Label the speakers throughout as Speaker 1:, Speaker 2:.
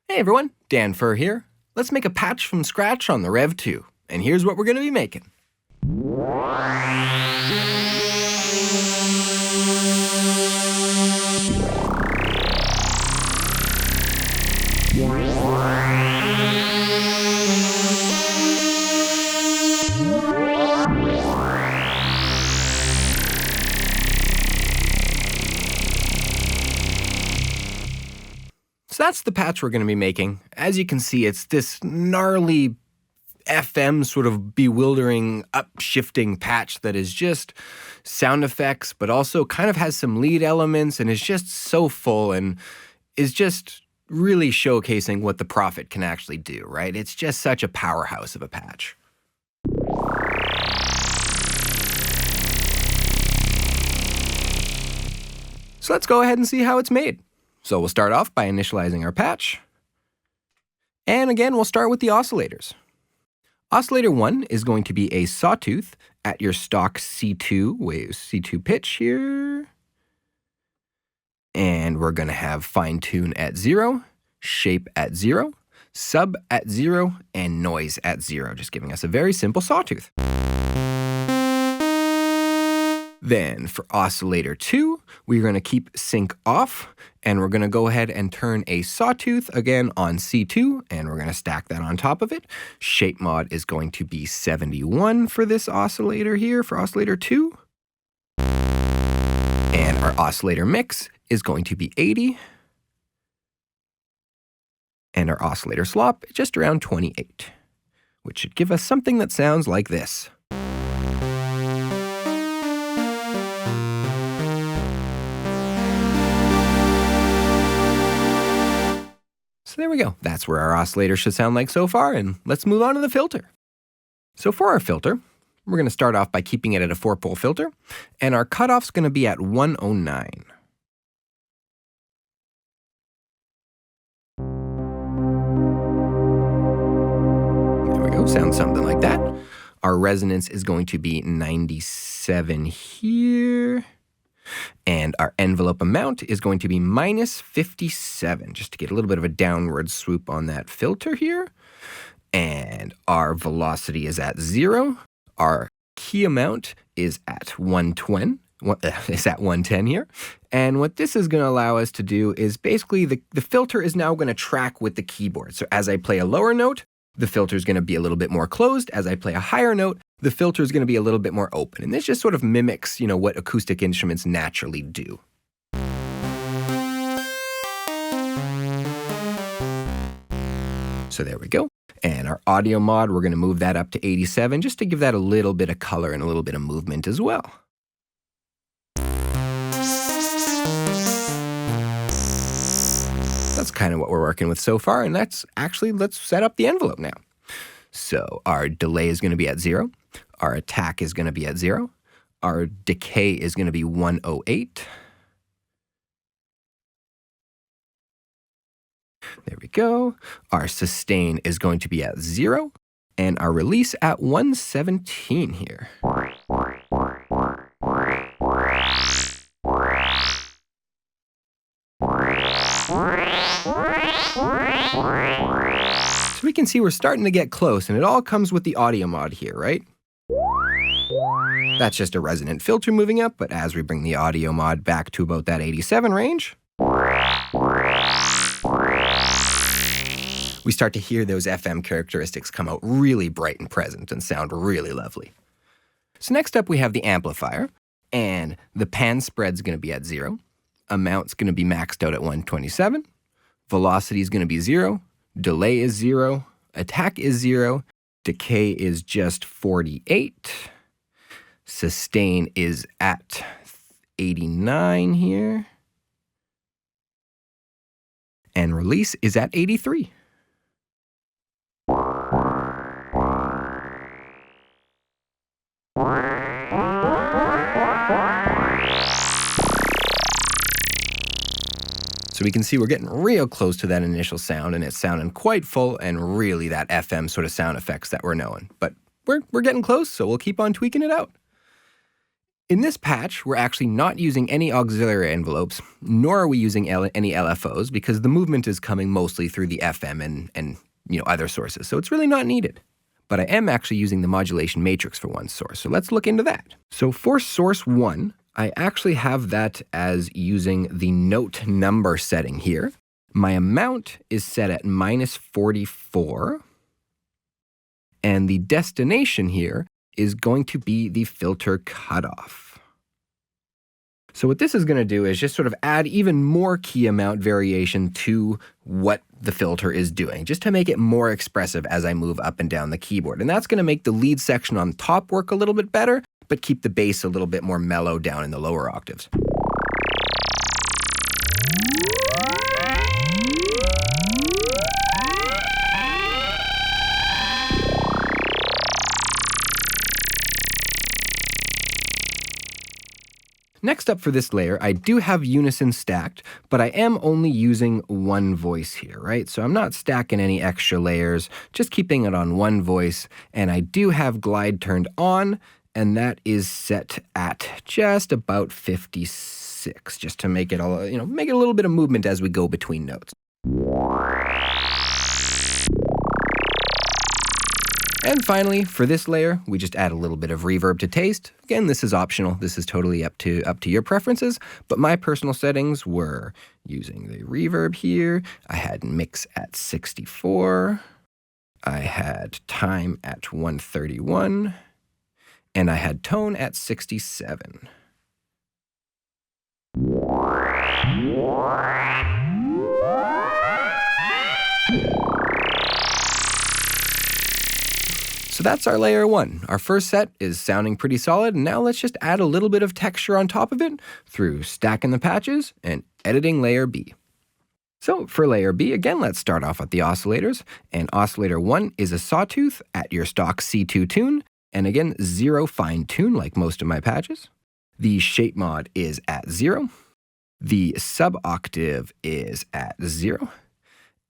Speaker 1: Hey everyone, Dan Furr here. Let's make a patch from scratch on the Rev2. And here's what we're going to be making. So that's the patch we're going to be making. As you can see, it's this gnarly FM sort of bewildering upshifting patch that is just sound effects, but also kind of has some lead elements and is just so full and is just really showcasing what the Prophet can actually do, right? It's just such a powerhouse of a patch. So let's go ahead and see how it's made. So we'll start off by initializing our patch. And again, we'll start with the oscillators. Oscillator 1 is going to be a Sawtooth at your stock C2 wave, C2 pitch here. And we're going to have fine tune at 0, shape at 0, sub at 0, and noise at 0, just giving us a very simple Sawtooth. Then for oscillator 2, we're going to keep sync off, and we're going to go ahead and turn a Sawtooth again on C2, and we're going to stack that on top of it. Shape mod is going to be 71 for this oscillator here, for oscillator 2. And our oscillator mix is going to be 80. And our oscillator slop is just around 28, which should give us something that sounds like this. So there we go. That's where our oscillator should sound like so far, and let's move on to the filter. So for our filter, we're going to start off by keeping it at a 4-pole filter, and our cutoff's going to be at 109. There we go, sounds something like that. Our resonance is going to be 97 here. And our envelope amount is going to be minus 57, just to get a little bit of a downward swoop on that filter here. And our velocity is at 0. Our key amount is at 110. Is at 110 here. And what this is going to allow us to do is basically the filter is now going to track with the keyboard. So as I play a lower note, the filter is going to be a little bit more closed. As I play a higher note, the filter is going to be a little bit more open. And this just sort of mimics, what acoustic instruments naturally do. So there we go. And our audio mod, we're going to move that up to 87 just to give that a little bit of color and a little bit of movement as well. That's kind of what we're working with so far, and let's set up the envelope now. So our delay is going to be at 0. Our attack is going to be at 0. Our decay is going to be 108. There we go. Our sustain is going to be at 0. And our release at 117 here. So we can see we're starting to get close, and it all comes with the audio mod here, right? That's just a resonant filter moving up, but as we bring the audio mod back to about that 87 range, we start to hear those FM characteristics come out really bright and present and sound really lovely. So next up we have the amplifier, and the pan spread's going to be at 0. Amount's going to be maxed out at 127. Velocity is going to be 0. Delay is 0. Attack is 0. Decay is just 48. Sustain is at 89 here. And release is at 83. So we can see we're getting real close to that initial sound, and it's sounding quite full and really that FM sort of sound effects that we're knowing. But we're getting close, so we'll keep on tweaking it out. In this patch, we're actually not using any auxiliary envelopes, nor are we using any LFOs, because the movement is coming mostly through the FM and other sources, so it's really not needed. But I am actually using the modulation matrix for one source, so let's look into that. So for source 1, I actually have that as using the note number setting here. My amount is set at -44, and the destination here is going to be the filter cutoff. So what this is going to do is just sort of add even more key amount variation to what the filter is doing, just to make it more expressive as I move up and down the keyboard. And that's going to make the lead section on top work a little bit better, but keep the bass a little bit more mellow down in the lower octaves. Next up for this layer, I do have unison stacked, but I am only using one voice here, right? So I'm not stacking any extra layers, just keeping it on one voice. And I do have glide turned on, and that is set at just about 56, just to make it make it a little bit of movement as we go between notes. And finally, for this layer, we just add a little bit of reverb to taste. Again, this is optional. This is totally up to your preferences, but my personal settings were using the reverb here. I had mix at 64. I had time at 131. And I had tone at 67. So that's our layer 1. Our first set is sounding pretty solid, and now let's just add a little bit of texture on top of it through stacking the patches and editing layer B. So for layer B, again, let's start off with the oscillators. And oscillator 1 is a Sawtooth at your stock C2 tune, and again, 0 fine tune like most of my patches. The shape mod is at 0. The sub-octave is at 0.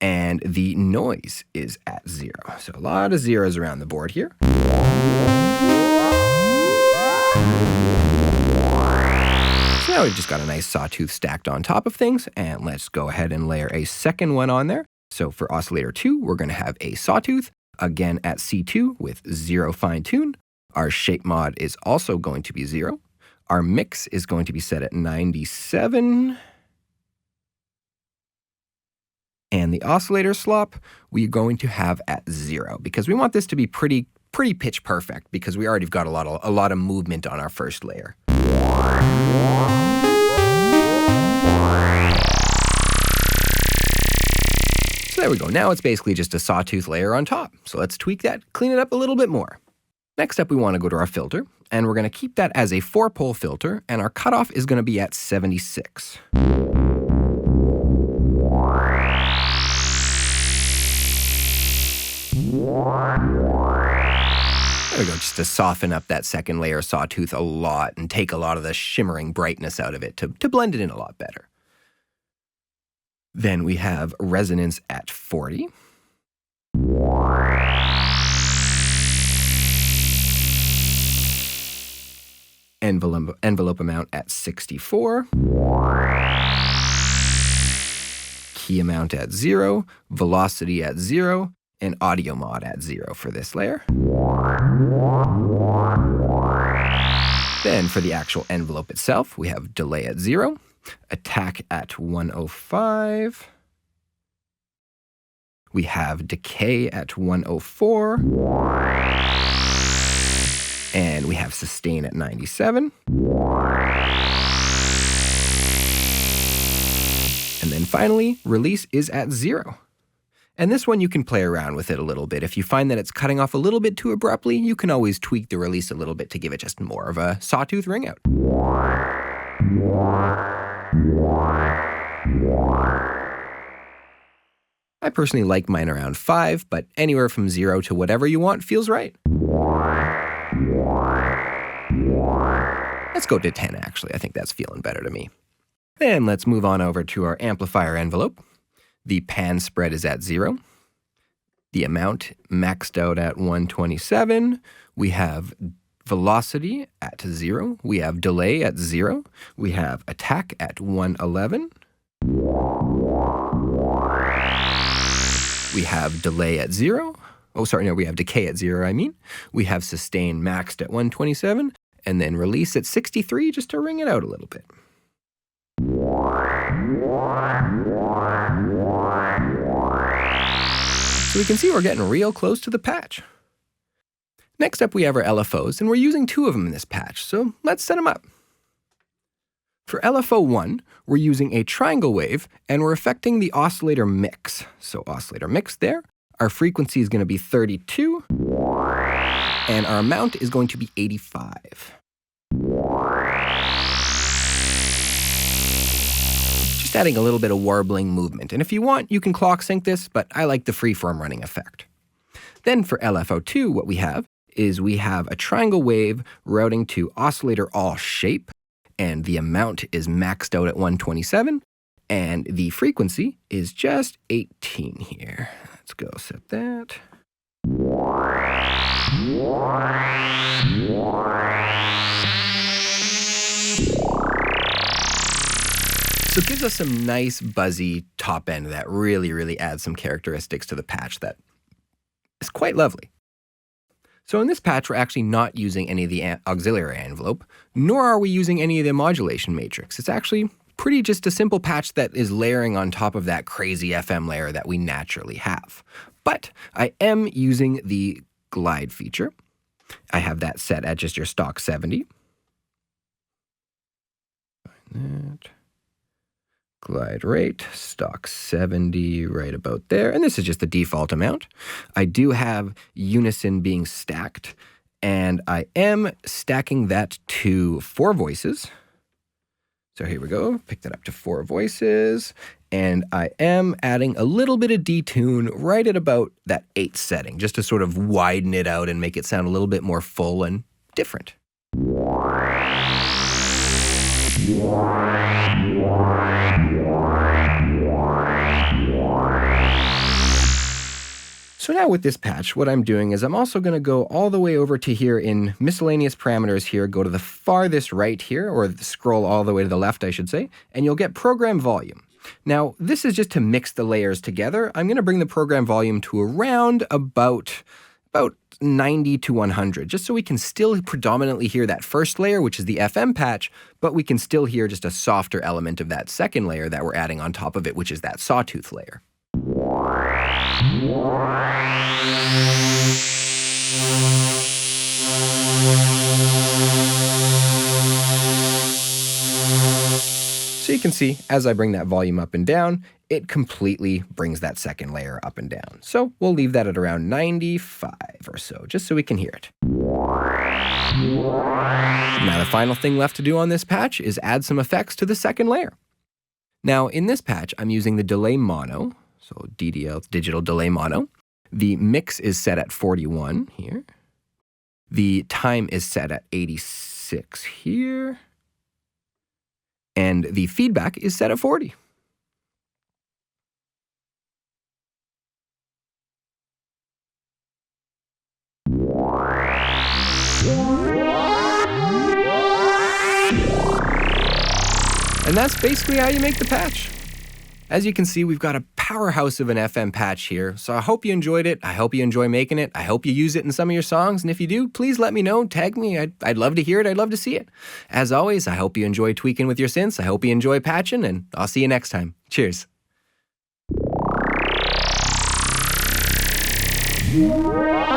Speaker 1: And the noise is at 0. So a lot of zeros around the board here. So now we've just got a nice Sawtooth stacked on top of things, and let's go ahead and layer a second one on there. So for oscillator 2, we're going to have a Sawtooth, again at C2 with 0 fine tune. Our shape mod is also going to be 0. Our mix is going to be set at 97. And the oscillator slop, we're going to have at 0, because we want this to be pretty pitch perfect, because we already got a lot of movement on our first layer. So there we go. Now it's basically just a Sawtooth layer on top. So let's tweak that, clean it up a little bit more. Next up, we want to go to our filter, and we're going to keep that as a 4-pole filter, and our cutoff is going to be at 76. There we go, just to soften up that second layer Sawtooth a lot and take a lot of the shimmering brightness out of it to blend it in a lot better. Then we have resonance at 40. Envelope amount at 64. Key amount at 0. Velocity at 0. And audio mod at 0 for this layer. Then for the actual envelope itself, we have delay at 0, attack at 105. We have decay at 104. And we have sustain at 97. And then finally, release is at 0. And this one, you can play around with it a little bit. If you find that it's cutting off a little bit too abruptly, you can always tweak the release a little bit to give it just more of a Sawtooth ring out. I personally like mine around 5, but anywhere from 0 to whatever you want feels right. Let's go to 10, actually. I think that's feeling better to me. Then let's move on over to our amplifier envelope. The pan spread is at 0. The amount maxed out at 127. We have velocity at 0. We have delay at 0. We have attack at 111. We have delay at 0. Oh, sorry, no, we have decay at 0, I mean. We have sustain maxed at 127, and then release at 63 just to ring it out a little bit. So we can see we're getting real close to the patch. Next up, we have our LFOs, and we're using 2 of them in this patch, so let's set them up. For LFO 1, we're using a triangle wave, and we're affecting the oscillator mix. So oscillator mix there. Our frequency is going to be 32, and our amount is going to be 85. Just adding a little bit of warbling movement. And if you want, you can clock sync this, but I like the freeform running effect. Then for LFO2, what we have is we have a triangle wave routing to oscillator all shape, and the amount is maxed out at 127, and the frequency is just 18 here. Let's go set that. So it gives us some nice buzzy top end that really adds some characteristics to the patch that is quite lovely. So in this patch, we're actually not using any of the auxiliary envelope, nor are we using any of the modulation matrix. It's actually pretty just a simple patch that is layering on top of that crazy FM layer that we naturally have. But I am using the glide feature. I have that set at just your stock 70. Find that. Glide rate, stock 70, right about there. And this is just the default amount. I do have unison being stacked, and I am stacking that to 4 voices. So here we go, pick that up to 4 voices, and I am adding a little bit of detune right at about that 8th setting, just to sort of widen it out and make it sound a little bit more full and different. So now with this patch, what I'm doing is I'm also going to go all the way over to here in miscellaneous parameters here, go to the farthest right here, or scroll all the way to the left, I should say, and you'll get program volume. Now, this is just to mix the layers together. I'm going to bring the program volume to around about 90 to 100, just so we can still predominantly hear that first layer, which is the FM patch, but we can still hear just a softer element of that second layer that we're adding on top of it, which is that Sawtooth layer. So you can see, as I bring that volume up and down, it completely brings that second layer up and down. So we'll leave that at around 95 or so, just so we can hear it. Now the final thing left to do on this patch is add some effects to the second layer. Now in this patch, I'm using the delay mono, so DDL, digital delay mono. The mix is set at 41 here. The time is set at 86 here. And the feedback is set at 40. And that's basically how you make the patch. As you can see, we've got a powerhouse of an FM patch here, so I hope you enjoyed it. I hope you enjoy making it. I hope you use it in some of your songs, and if you do, please let me know, tag me. I'd love to hear it. I'd love to see it. As always, I hope you enjoy tweaking with your synths. I hope you enjoy patching, and I'll see you next time. Cheers.
Speaker 2: Yeah.